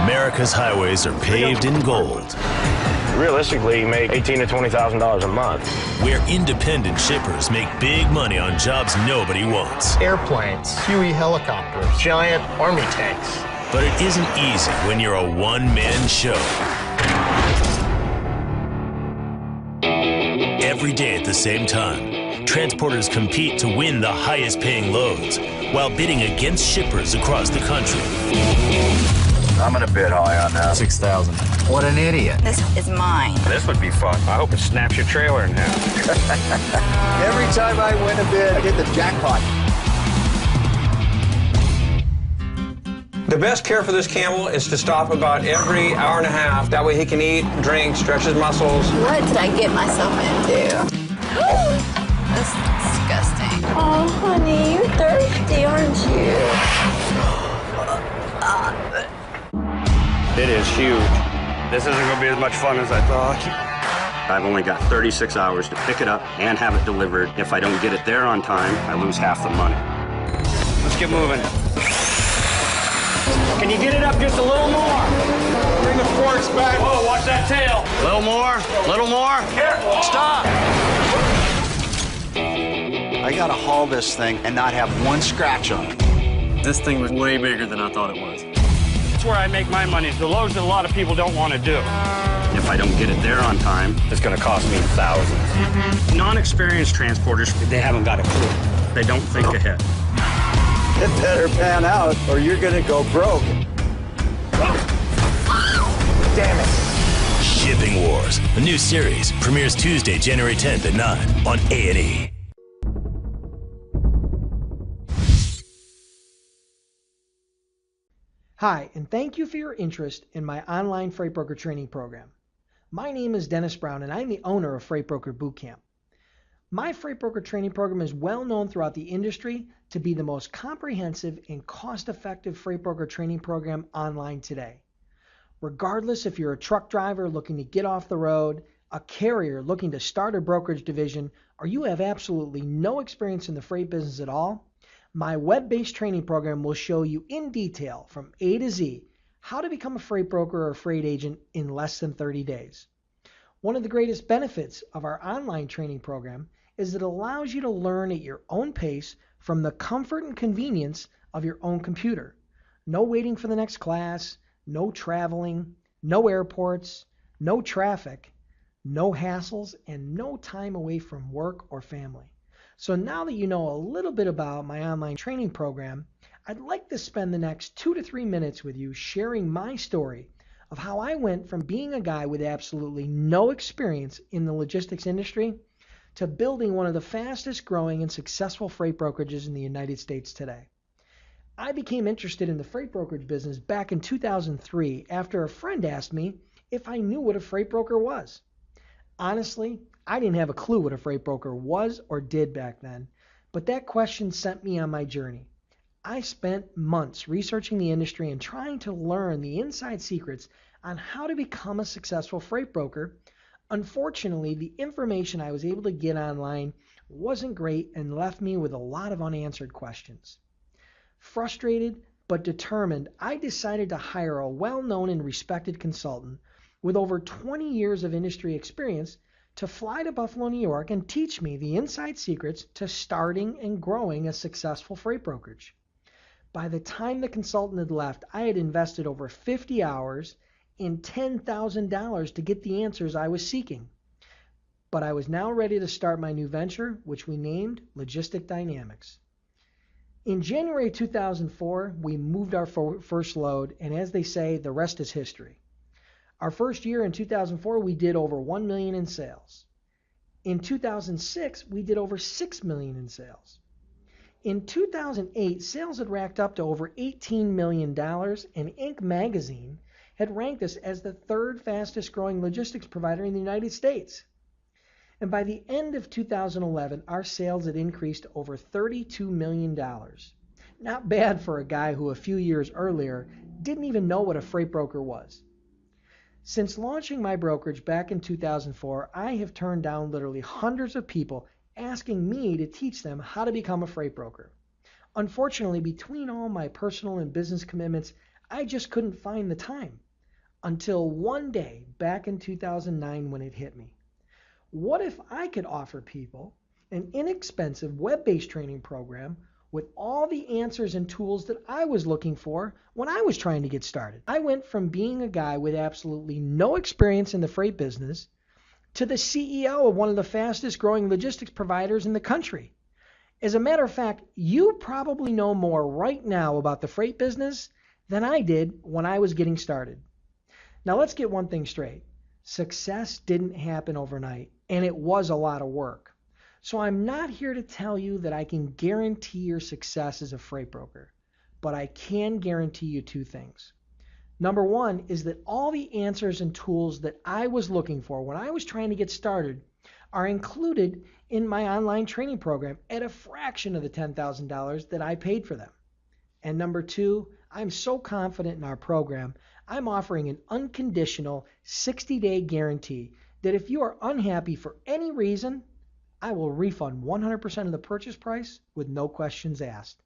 America's highways are paved in gold. Realistically, you make $18,000 to $20,000 a month. Where independent shippers make big money on jobs nobody wants. Airplanes, Huey helicopters, giant army tanks. But it isn't easy when you're a one-man show. Every day at the same time, transporters compete to win the highest-paying loads while bidding against shippers across the country. I'm gonna bid high on that. 6,000. What an idiot. This is mine. This would be fun. I hope it snaps your trailer in half. Every time I win a bid, I hit the jackpot. The best care for this camel is to stop about every hour and a half. That way he can eat, drink, stretch his muscles. What did I get myself into? That's disgusting. Oh, honey, you're thirsty, aren't you? It is huge. This isn't going to be as much fun as I thought. I've only got 36 hours to pick it up and have it delivered. If I don't get it there on time, I lose half the money. Let's get moving. Can you get it up just a little more? Bring the forks back. Whoa, watch that tail. Little more, little more. Careful. Stop. I gotta haul this thing and not have one scratch on it. This thing was way bigger than I thought it was. That's where I make my money. It's the loads that a lot of people don't want to do. If I don't get it there on time, It's going to cost me thousands. non-experienced transporters, they haven't got a clue. They don't think ahead. It better pan out or you're gonna go broke. Damn it. Shipping Wars, a new series, premieres Tuesday, January 10th at 9 on A&E. Hi, and thank you for your interest in my online freight broker training program. My name is Dennis Brown, and I'm the owner of Freight Broker Bootcamp. My freight broker training program is well known throughout the industry to be the most comprehensive and cost-effective freight broker training program online today. Regardless if you're a truck driver looking to get off the road, a carrier looking to start a brokerage division, or you have absolutely no experience in the freight business at all, my web-based training program will show you in detail from A to Z how to become a freight broker or freight agent in less than 30 days. One of the greatest benefits of our online training program is it allows you to learn at your own pace from the comfort and convenience of your own computer. No waiting for the next class, no traveling, no airports, no traffic, no hassles, and no time away from work or family. So now that you know a little bit about my online training program, I'd like to spend the next 2 to 3 minutes with you sharing my story of how I went from being a guy with absolutely no experience in the logistics industry to building one of the fastest growing and successful freight brokerages in the United States today. I became interested in the freight brokerage business back in 2003 after a friend asked me if I knew what a freight broker was. Honestly, I didn't have a clue what a freight broker was or did back then, but that question sent me on my journey. I spent months researching the industry and trying to learn the inside secrets on how to become a successful freight broker. Unfortunately, the information I was able to get online wasn't great and left me with a lot of unanswered questions. Frustrated but determined, I decided to hire a well-known and respected consultant with over 20 years of industry experience to fly to Buffalo, New York and teach me the inside secrets to starting and growing a successful freight brokerage. By the time the consultant had left, I had invested over 50 hours and $10,000 to get the answers I was seeking. But I was now ready to start my new venture, which we named Logistic Dynamics. In January 2004, we moved our first load, and as they say, the rest is history. Our first year in 2004, we did over $1 million in sales. In 2006, we did over $6 million in sales. In 2008, sales had racked up to over $18 million, and Inc. magazine had ranked us as the third fastest growing logistics provider in the United States. And by the end of 2011, our sales had increased to over $32 million. Not bad for a guy who a few years earlier didn't even know what a freight broker was. Since launching my brokerage back in 2004, I have turned down literally hundreds of people asking me to teach them how to become a freight broker. Unfortunately, between all my personal and business commitments, I just couldn't find the time until one day back in 2009 when it hit me. What if I could offer people an inexpensive web-based training program with all the answers and tools that I was looking for when I was trying to get started? I went from being a guy with absolutely no experience in the freight business to the CEO of one of the fastest growing logistics providers in the country. As a matter of fact, you probably know more right now about the freight business than I did when I was getting started. Now let's get one thing straight. Success didn't happen overnight, and it was a lot of work. So I'm not here to tell you that I can guarantee your success as a freight broker, but I can guarantee you two things. Number one is that all the answers and tools that I was looking for when I was trying to get started are included in my online training program at a fraction of the $10,000 that I paid for them. And number two, I'm so confident in our program, I'm offering an unconditional 60-day guarantee that if you are unhappy for any reason, I will refund 100% of the purchase price with no questions asked.